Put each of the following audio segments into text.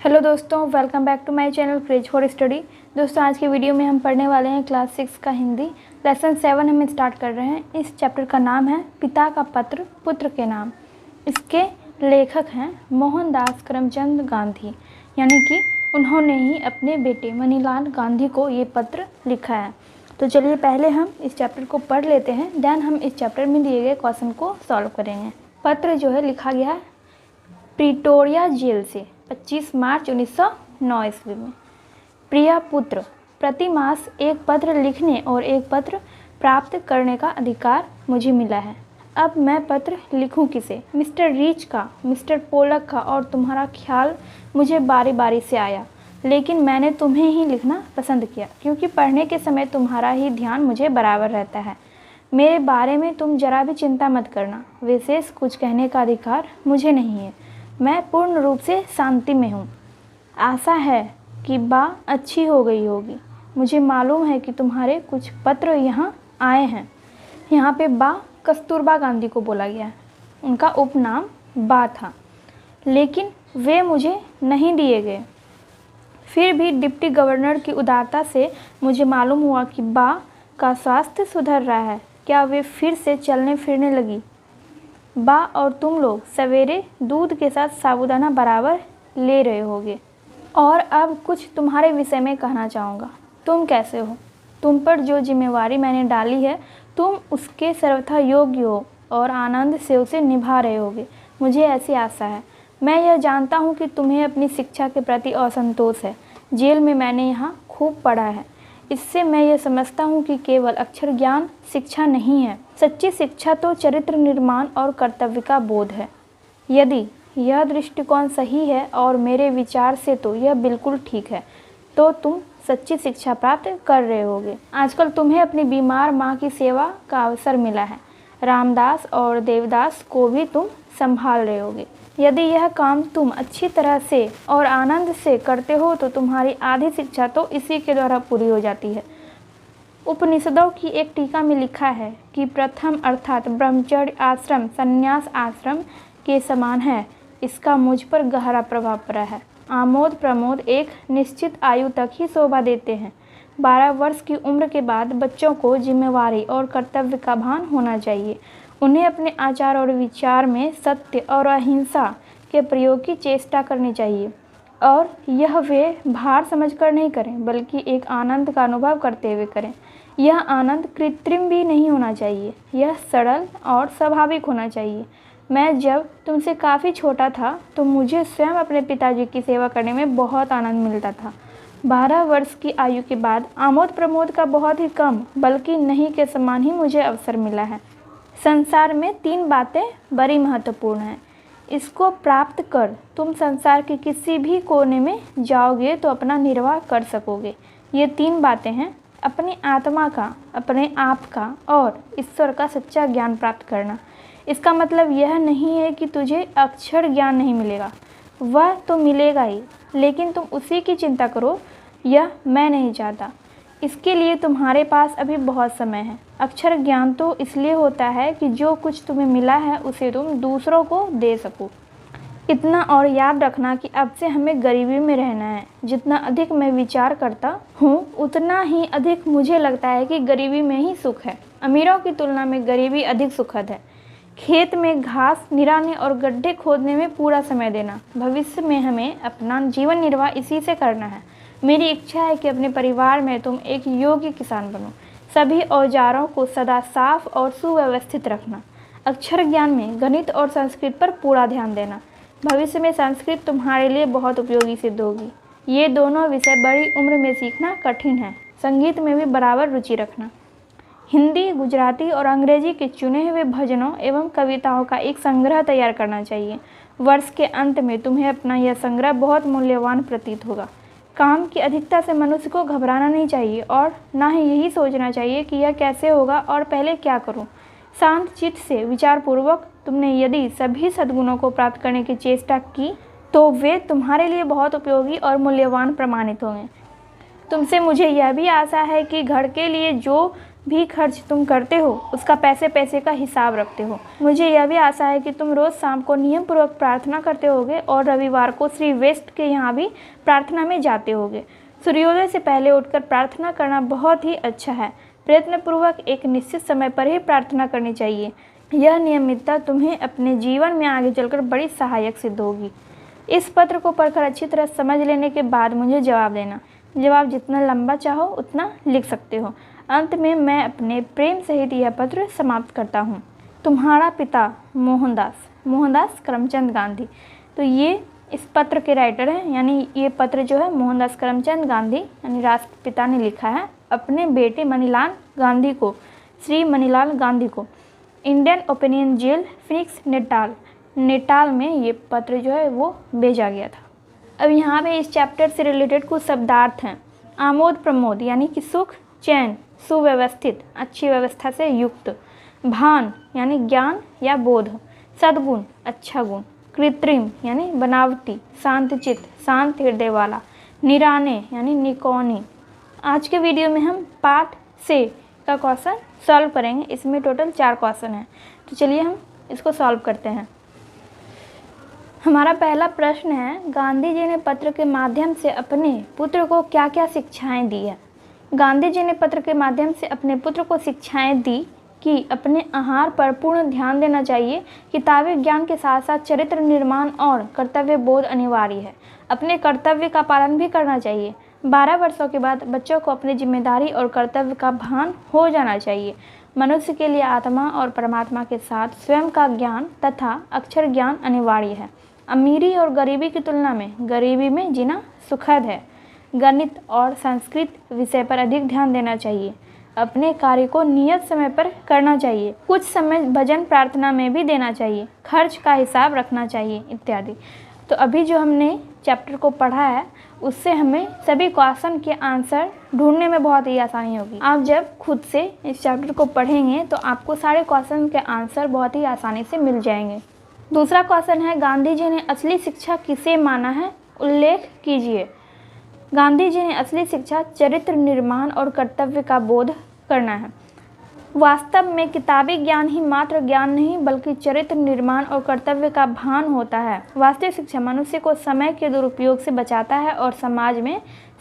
Hello दोस्तों, welcome back to my channel craze for study. दोस्तों, आज के वीडियो में हम पढ़ने वाले हैं क्लास 6 का हिंदी लेसन 7 हम स्टार्ट कर रहे हैं। इस चैप्टर का नाम है पिता का पत्र पुत्र के नाम। इसके लेखक हैं मोहनदास करमचंद गांधी, यानी कि उन्होंने ही अपने बेटे मनीलाल गांधी को ये पत्र लिखा है। तो चलिए पहले हम इस चैप्टर को पढ़ लेते हैं, देन हम इस चैप्टर में दिए गए क्वेश्चन को सॉल्व करेंगे। पत्र जो है लिखा गया है प्रिटोरिया जेल से 25 मार्च 1909 ईस्वी में। प्रिय पुत्र, प्रति मास एक पत्र लिखने और एक पत्र प्राप्त करने का अधिकार मुझे मिला है। अब मैं पत्र लिखूं किसे? मिस्टर रीच का, मिस्टर पोलक का और तुम्हारा ख्याल मुझे बारी बारी से आया, लेकिन मैंने तुम्हें ही लिखना पसंद किया क्योंकि पढ़ने के समय तुम्हारा ही ध्यान मुझे बराबर रहता है। मेरे बारे में तुम जरा भी चिंता मत करना। विशेष कुछ कहने का अधिकार मुझे नहीं है। मैं पूर्ण रूप से शांति में हूँ। आशा है कि बा अच्छी हो गई होगी। मुझे मालूम है कि तुम्हारे कुछ पत्र यहाँ आए हैं। यहाँ पे बा कस्तूरबा गांधी को बोला गया है, उनका उपनाम बा था, लेकिन वे मुझे नहीं दिए गए। फिर भी डिप्टी गवर्नर की उदारता से मुझे मालूम हुआ कि बा का स्वास्थ्य सुधर रहा है। क्या वे फिर से चलने फिरने लगी? बा और तुम लोग सवेरे दूध के साथ साबूदाना बराबर ले रहे होगे। और अब कुछ तुम्हारे विषय में कहना चाहूँगा। तुम कैसे हो? तुम पर जो जिम्मेवारी मैंने डाली है तुम उसके सर्वथा योग्य हो और आनंद से उसे निभा रहे होगे, मुझे ऐसी आशा है। मैं यह जानता हूँ कि तुम्हें अपनी शिक्षा के प्रति असंतोष है। जेल में मैंने यहाँ खूब पढ़ा है। इससे मैं ये समझता हूँ कि केवल अक्षर ज्ञान शिक्षा नहीं है। सच्ची शिक्षा तो चरित्र निर्माण और कर्तव्य का बोध है। यदि यह दृष्टिकोण सही है और मेरे विचार से तो यह बिल्कुल ठीक है, तो तुम सच्ची शिक्षा प्राप्त कर रहे होगे। आजकल तुम्हें अपनी बीमार माँ की सेवा का अवसर मिला है। रामदास और देवदास को भी तुम संभाल रहे होगे। यदि यह काम तुम अच्छी तरह से और आनंद से करते हो तो तुम्हारी आधी शिक्षा तो इसी के द्वारा पूरी हो जाती है। उपनिषदों की एक टीका में लिखा है कि प्रथम अर्थात ब्रह्मचर्य आश्रम संन्यास आश्रम के समान है। इसका मुझ पर गहरा प्रभाव पड़ा है। आमोद प्रमोद एक निश्चित आयु तक ही शोभा देते हैं। 12 वर्ष की उम्र के बाद बच्चों को जिम्मेवारी और कर्तव्य का भान होना चाहिए। उन्हें अपने आचार और विचार में सत्य और अहिंसा के प्रयोग की चेष्टा करनी चाहिए, और यह वे भार समझकर नहीं करें बल्कि एक आनंद का अनुभव करते हुए करें। यह आनंद कृत्रिम भी नहीं होना चाहिए, यह सरल और स्वाभाविक होना चाहिए। मैं जब तुमसे काफ़ी छोटा था तो मुझे स्वयं अपने पिताजी की सेवा करने में बहुत आनंद मिलता था। 12 वर्ष की आयु के बाद आमोद प्रमोद का बहुत ही कम बल्कि नहीं के समान ही मुझे अवसर मिला है। संसार में 3 बातें बड़ी महत्वपूर्ण हैं। इसको प्राप्त कर तुम संसार के किसी भी कोने में जाओगे तो अपना निर्वाह कर सकोगे। ये 3 बातें हैं: अपनी आत्मा का, अपने आप का और ईश्वर का सच्चा ज्ञान प्राप्त करना। इसका मतलब यह नहीं है कि तुझे अक्षर ज्ञान नहीं मिलेगा, वह तो मिलेगा ही, लेकिन तुम उसी की चिंता करो, यह मैं नहीं चाहता। इसके लिए तुम्हारे पास अभी बहुत समय है। अक्षर ज्ञान तो इसलिए होता है कि जो कुछ तुम्हें मिला है उसे तुम दूसरों को दे सको। इतना और याद रखना कि अब से हमें गरीबी में रहना है। जितना अधिक मैं विचार करता हूँ उतना ही अधिक मुझे लगता है कि गरीबी में ही सुख है। अमीरों की तुलना में गरीबी अधिक सुखद है। खेत में घास निराने और गड्ढे खोदने में पूरा समय देना। भविष्य में हमें अपना जीवन निर्वाह इसी से करना है। मेरी इच्छा है कि अपने परिवार में तुम एक योग्य किसान बनो। सभी औजारों को सदा साफ और सुव्यवस्थित रखना। अक्षर ज्ञान में गणित और संस्कृत पर पूरा ध्यान देना। भविष्य में संस्कृत तुम्हारे लिए बहुत उपयोगी सिद्ध होगी। ये दोनों विषय बड़ी उम्र में सीखना कठिन है। संगीत में भी बराबर रुचि रखना। हिंदी, गुजराती और अंग्रेजी के चुने हुए भजनों एवं कविताओं का एक संग्रह तैयार करना चाहिए। वर्ष के अंत में तुम्हें अपना यह संग्रह बहुत मूल्यवान प्रतीत होगा। काम की अधिकता से मनुष्य को घबराना नहीं चाहिए और ना ही यही सोचना चाहिए कि यह कैसे होगा और पहले क्या करूं। शांत चित्त से विचारपूर्वक तुमने यदि सभी सद्गुणों को प्राप्त करने की चेष्टा की तो वे तुम्हारे लिए बहुत उपयोगी और मूल्यवान प्रमाणित होंगे। तुमसे मुझे यह भी आशा है कि घर के लिए जो भी खर्च तुम करते हो उसका पैसे पैसे का हिसाब रखते हो। मुझे यह भी आशा है कि तुम रोज़ शाम को नियम पूर्वक प्रार्थना करते होगे और रविवार को श्री वेस्ट के यहाँ भी प्रार्थना में जाते होगे। सूर्योदय से पहले उठकर प्रार्थना करना बहुत ही अच्छा है। प्रयत्नपूर्वक एक निश्चित समय पर ही प्रार्थना करनी चाहिए। यह नियमितता तुम्हें अपने जीवन में आगे चलकर बड़ी सहायक सिद्ध होगी। इस पत्र को पढ़कर अच्छी तरह समझ लेने के बाद मुझे जवाब देना। जवाब जितना लंबा चाहो उतना लिख सकते हो। अंत में मैं अपने प्रेम सहित यह पत्र समाप्त करता हूँ। तुम्हारा पिता मोहनदास करमचंद गांधी। तो ये इस पत्र के राइटर हैं, यानी ये पत्र जो है मोहनदास करमचंद गांधी यानी राष्ट्रपिता ने लिखा है अपने बेटे मनीलाल गांधी को, श्री मनीलाल गांधी को। Indian opinion jail Phoenix Natal में ये पत्र जो है वो भेजा गया था। अब यहाँ पे इस चैप्टर से रिलेटेड कुछ शब्दार्थ हैं। आमोद प्रमोद यानी कि सुख, चैन, सुव्यवस्थित, अच्छी व्यवस्था से युक्त। भान यानी ज्ञान या बोध, सद्गुण, अच्छा गुण। कृत्रिम यानी बनावटी, शांतचित्त, शांत हृदय वाला। निराने यानी निकौनी। आज के वीडियो में हम पार्ट से का क्वेश्चन सॉल्व करेंगे। इसमें टोटल 4 क्वेश्चन हैं, तो चलिए हम इसको सॉल्व करते हैं। हमारा पहला प्रश्न है, गांधी जी ने पत्र के माध्यम से अपने पुत्र को क्या क्या शिक्षाएं दी है। गांधी जी ने पत्र के माध्यम से अपने पुत्र को शिक्षाएं दी कि अपने आहार पर पूर्ण ध्यान देना चाहिए। किताबी ज्ञान के साथ साथ चरित्र निर्माण और कर्तव्य बोध अनिवार्य है। अपने कर्तव्य का पालन भी करना चाहिए। 12 वर्षों के बाद बच्चों को अपनी जिम्मेदारी और कर्तव्य का भान हो जाना चाहिए। मनुष्य के लिए आत्मा और परमात्मा के साथ स्वयं का ज्ञान तथा अक्षर ज्ञान अनिवार्य है। अमीरी और गरीबी की तुलना में गरीबी में जीना सुखद है। गणित और संस्कृत विषय पर अधिक ध्यान देना चाहिए। अपने कार्य को नियत समय पर करना चाहिए। कुछ समय भजन प्रार्थना में भी देना चाहिए। खर्च का हिसाब रखना चाहिए इत्यादि। तो अभी जो हमने चैप्टर को पढ़ा है उससे हमें सभी क्वेश्चन के आंसर ढूंढने में बहुत ही आसानी होगी। आप जब खुद से इस चैप्टर को पढ़ेंगे तो आपको सारे क्वेश्चन के आंसर बहुत ही आसानी से मिल जाएंगे। दूसरा क्वेश्चन है, गांधी जी ने असली शिक्षा किसे माना है, उल्लेख कीजिए। गांधी जी ने असली शिक्षा चरित्र निर्माण और कर्तव्य का बोध करना है। वास्तव में किताबी ज्ञान ही मात्र ज्ञान नहीं बल्कि चरित्र निर्माण और कर्तव्य का भान होता है। वास्तविक शिक्षा मनुष्य को समय के दुरुपयोग से बचाता है और समाज में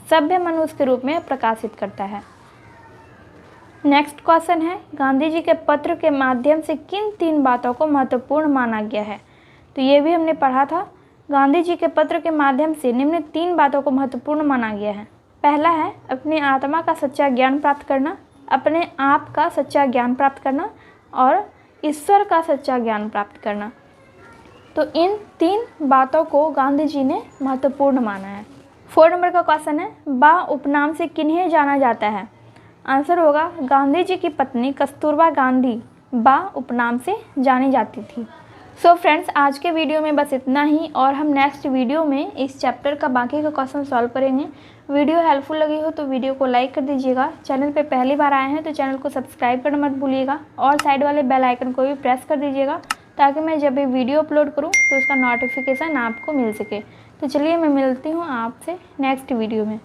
सभ्य मनुष्य के रूप में प्रकाशित करता है। नेक्स्ट क्वेश्चन है, गांधी जी के पत्र के माध्यम से किन 3 बातों को महत्वपूर्ण माना गया है। तो ये भी हमने पढ़ा था। गांधी जी के पत्र के माध्यम से निम्न 3 बातों को महत्वपूर्ण माना गया है। पहला है अपनी आत्मा का सच्चा ज्ञान प्राप्त करना, अपने आप का सच्चा ज्ञान प्राप्त करना और ईश्वर का सच्चा ज्ञान प्राप्त करना। तो इन 3 बातों को गांधी जी ने महत्वपूर्ण माना है। 4 नंबर का क्वेश्चन है, बा उपनाम से किन्हें जाना जाता है। आंसर होगा गांधी जी की पत्नी कस्तूरबा गांधी बा उपनाम से जानी जाती थी। सो फ्रेंड्स, आज के वीडियो में बस इतना ही और हम नेक्स्ट वीडियो में इस चैप्टर का बाकी का क्वेश्चन सॉल्व करेंगे। वीडियो हेल्पफुल लगी हो तो वीडियो को लाइक कर दीजिएगा। चैनल पे पहली बार आए हैं तो चैनल को सब्सक्राइब करना मत भूलिएगा और साइड वाले बेल आइकन को भी प्रेस कर दीजिएगा ताकि मैं जब भी वीडियो अपलोड करूँ तो उसका नोटिफिकेशन आपको मिल सके। तो चलिए मैं मिलती हूँ आपसे नेक्स्ट वीडियो में।